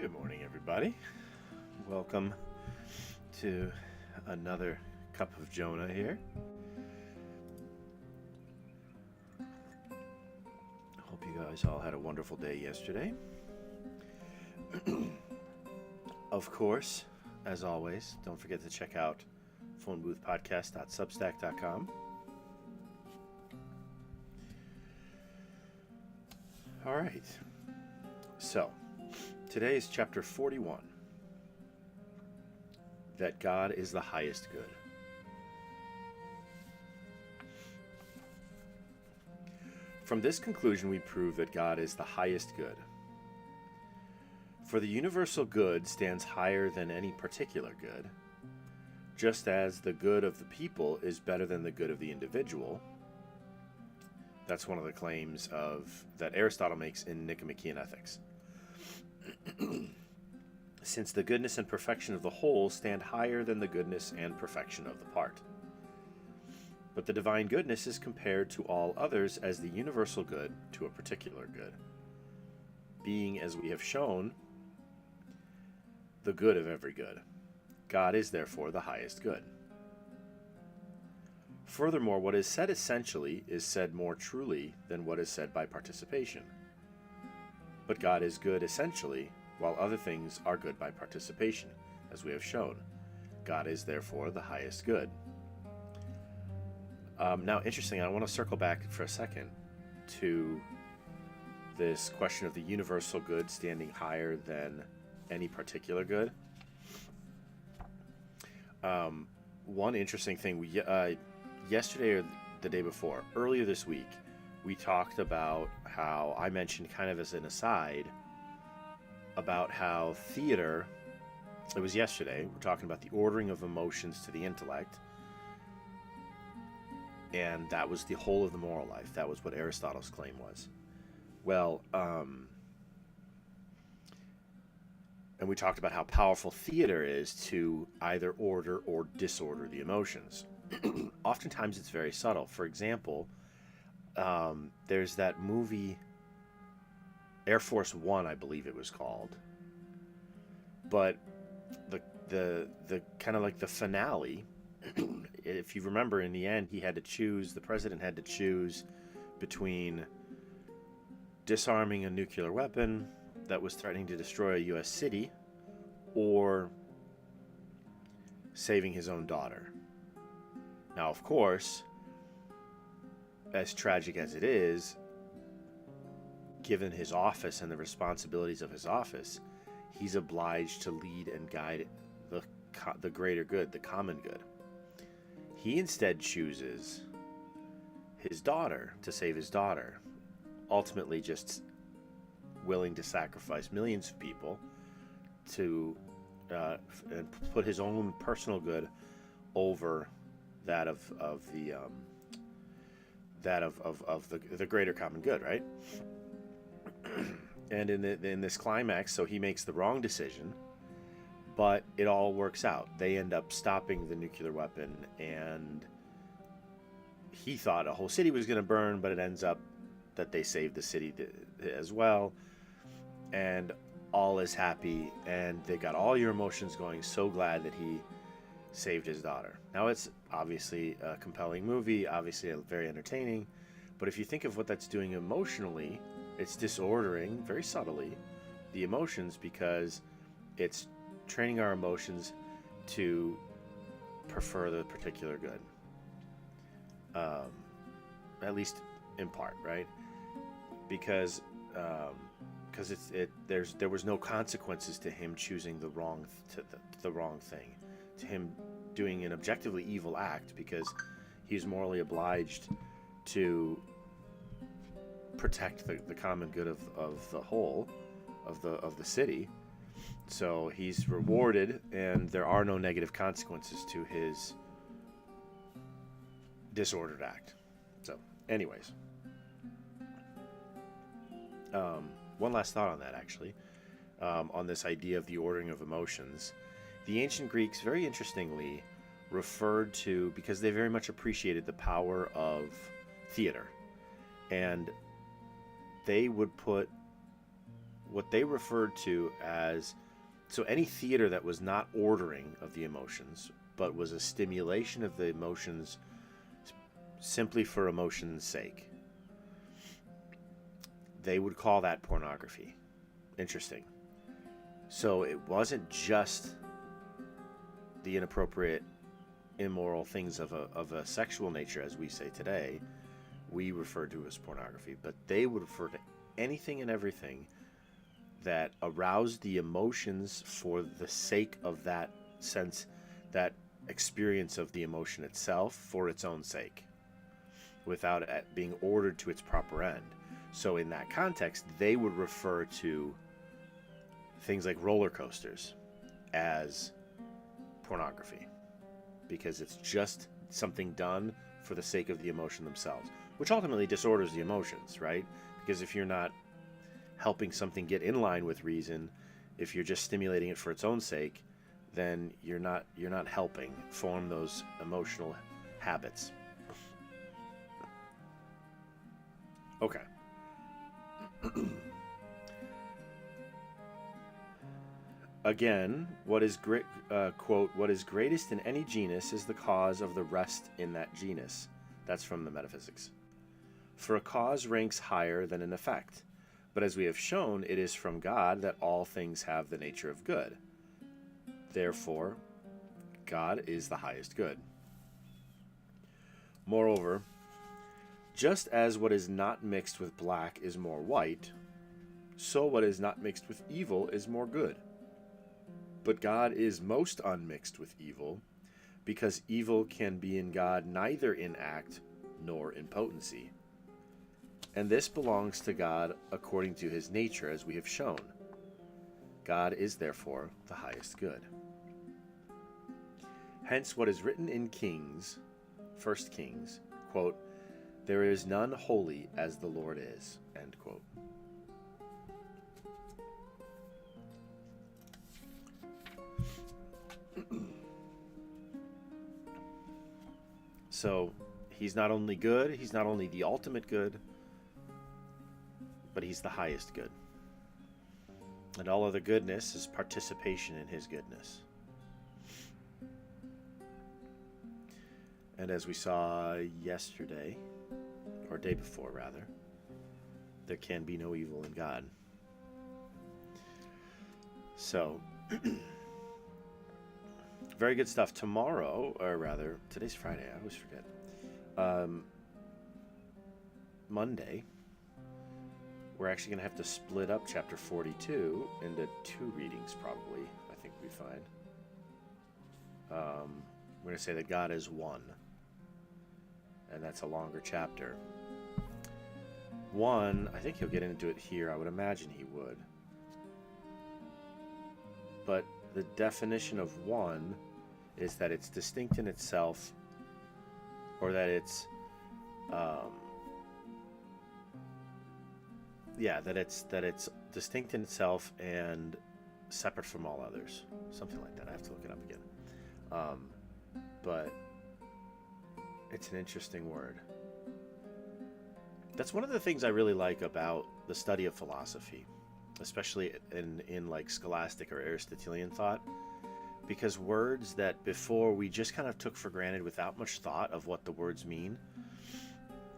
Good morning, everybody. Welcome to another cup of Jonah here. Hope you guys all had a wonderful day yesterday. Of course, as always, don't forget to check out phoneboothpodcast.substack.com. All right. So, today is chapter 41. That God is the highest good. From this conclusion, we prove that God is the highest good. For the universal good stands higher than any particular good, just as the good of the people is better than the good of the individual. That's one of the claims that Aristotle makes in Nicomachean Ethics. Since the goodness and perfection of the whole stand higher than the goodness and perfection of the part. But the divine goodness is compared to all others as the universal good to a particular good, being, as we have shown, the good of every good. God is therefore the highest good. Furthermore, what is said essentially is said more truly than what is said by participation. But God is good essentially, while other things are good by participation, as we have shown. God is therefore the highest good. Now, interesting, I want to circle back for a second to this question of the universal good standing higher than any particular good. One interesting thing, yesterday or the day before, earlier this week, we talked about how I mentioned kind of as an aside about how theater, it was yesterday, we're talking about the ordering of emotions to the intellect, and that was the whole of the moral life. That was what Aristotle's claim was. Well, and we talked about how powerful theater is to either order or disorder the emotions. Oftentimes it's very subtle. For example, there's that movie Air Force One, I believe it was called, but the kind of like the finale, if you remember, in the end the president had to choose between disarming a nuclear weapon that was threatening to destroy a U.S. city or saving his own daughter. Now, of course, as tragic as it is, given his office and the responsibilities of his office, he's obliged to lead and guide the greater good, the common good. He instead chooses his daughter to save his daughter, ultimately just willing to sacrifice millions of people to and put his own personal good over that of the greater common good, right? And in this climax, so he makes the wrong decision, but it all works out. They end up stopping the nuclear weapon, and he thought a whole city was going to burn, but it ends up that they saved the city as well, and all is happy, and they got all your emotions going, so glad that he saved his daughter. Now, it's obviously a compelling movie, obviously very entertaining, but if you think of what that's doing emotionally, it's disordering, very subtly, the emotions, because it's training our emotions to prefer the particular good. At least in part, right? Because there was no consequences to him choosing the wrong thing, to him doing an objectively evil act, because he's morally obliged to protect the common good of the whole of the city. So he's rewarded, and there are no negative consequences to his disordered act. So, anyways, one last thought on that, actually, on this idea of the ordering of emotions. The ancient Greeks, very interestingly, referred to, because they very much appreciated the power of theater, and they would put what they referred to as, so any theater that was not ordering of the emotions, but was a stimulation of the emotions simply for emotion's sake, they would call that pornography. Interesting. So it wasn't just the inappropriate, immoral things of a sexual nature, as we say today, we refer to as pornography, but they would refer to anything and everything that aroused the emotions for the sake of that sense, that experience of the emotion itself for its own sake, without it being ordered to its proper end. So in that context, they would refer to things like roller coasters as pornography, because it's just something done for the sake of the emotion themselves, which ultimately disorders the emotions, right? Because if you're not helping something get in line with reason, if you're just stimulating it for its own sake, then you're not helping form those emotional habits. Okay. Again, what is great? Quote: "What is greatest in any genus is the cause of the rest in that genus." That's from the Metaphysics. "For a cause ranks higher than an effect, but as we have shown, it is from God that all things have the nature of good. Therefore, God is the highest good. Moreover, just as what is not mixed with black is more white, so what is not mixed with evil is more good. But God is most unmixed with evil, because evil can be in God neither in act nor in potency. And this belongs to God according to his nature, as we have shown. God is therefore the highest good. Hence what is written in Kings, 1 Kings, quote, 'There is none holy as the Lord is,' end quote." So he's not only good, he's not only the ultimate good, but he's the highest good. And all other goodness is participation in his goodness. And as we saw yesterday, or day before rather, there can be no evil in God. So, very good stuff. Tomorrow, or rather, today's Friday, I always forget. Monday, we're actually going to have to split up chapter 42 into 2 readings, probably, I think we find. We're going to say that God is one, and that's a longer chapter. 1, I think he'll get into it here. I would imagine he would. But the definition of one is that it's distinct in itself, or that it's that it's distinct in itself and separate from all others, something like that. I have to look it up again, but it's an interesting word. That's one of the things I really like about the study of philosophy, especially in like scholastic or Aristotelian thought, because words that before we just kind of took for granted without much thought of what the words mean,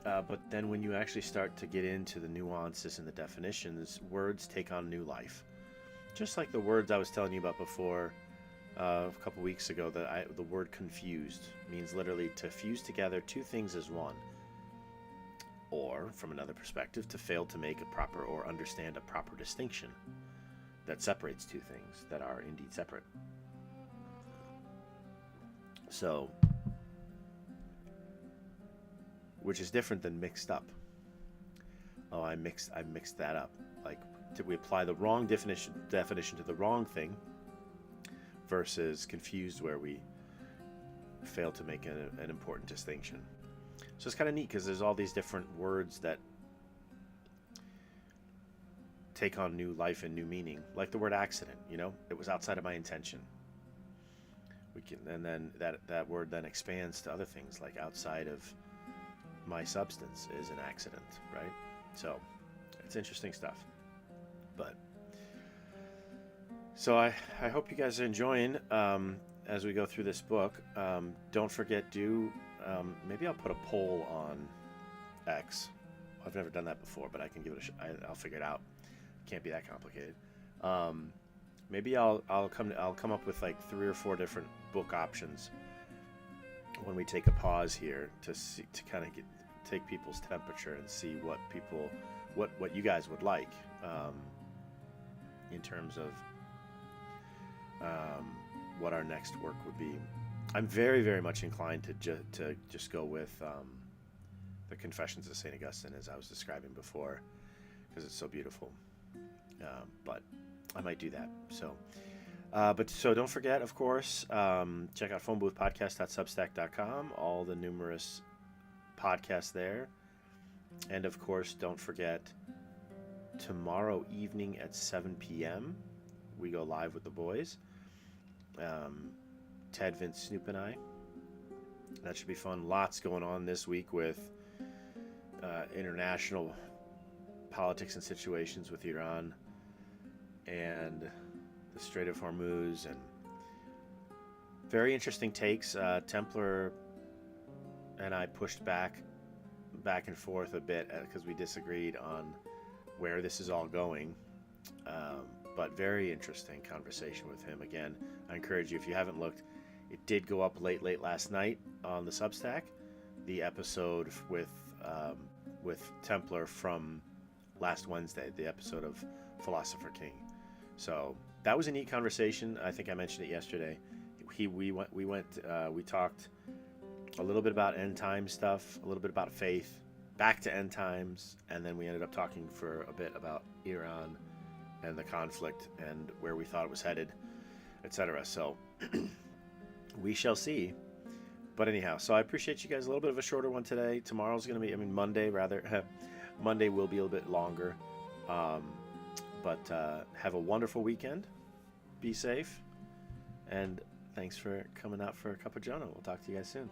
but then when you actually start to get into the nuances and the definitions, words take on new life. Just like the words I was telling you about before a couple weeks ago, that the word confused means literally to fuse together two things as one, or from another perspective, to fail to make a proper or understand a proper distinction that separates two things that are indeed separate. So, which is different than mixed up. Oh, I mixed that up. Like, did we apply the wrong definition to the wrong thing, versus confused, where we fail to make an important distinction. So it's kind of neat, because there's all these different words that take on new life and new meaning. Like the word accident, it was outside of my intention. And then that word then expands to other things, like outside of my substance is an accident, right? So it's interesting stuff. But So I hope you guys are enjoying as we go through this book. Don't forget, maybe I'll put a poll on X. I've never done that before, but I can give it I'll figure it out. Can't be that complicated. Maybe I'll come up with like 3 or 4 different book options when we take a pause here to kind of take people's temperature and see what you guys would like in terms of what our next work would be. I'm very, very much inclined to just go with the Confessions of St. Augustine, as I was describing before, because it's so beautiful. But I might do that. So don't forget, of course, check out phoneboothpodcast.substack.com, all the numerous podcasts there. And of course, don't forget, tomorrow evening at 7 p.m., we go live with the boys. Ted, Vince, Snoop, and I. That should be fun. Lots going on this week with international politics and situations with Iran and the Strait of Hormuz, and very interesting takes. Templar and I pushed back and forth a bit because we disagreed on where this is all going. But very interesting conversation with him. Again, I encourage you, if you haven't looked, it did go up late last night on the Substack, the episode with Templar from last Wednesday, the episode of Philosopher King. So that was a neat conversation. I think I mentioned it yesterday. We talked a little bit about end time stuff, a little bit about faith, back to end times, and then we ended up talking for a bit about Iran and the conflict and where we thought it was headed, etc. So we shall see. But anyhow, so I appreciate you guys. A little bit of a shorter one today. Tomorrow's going to be, Monday rather. Monday will be a little bit longer. But have a wonderful weekend. Be safe. And thanks for coming out for a cup of Jonah. We'll talk to you guys soon.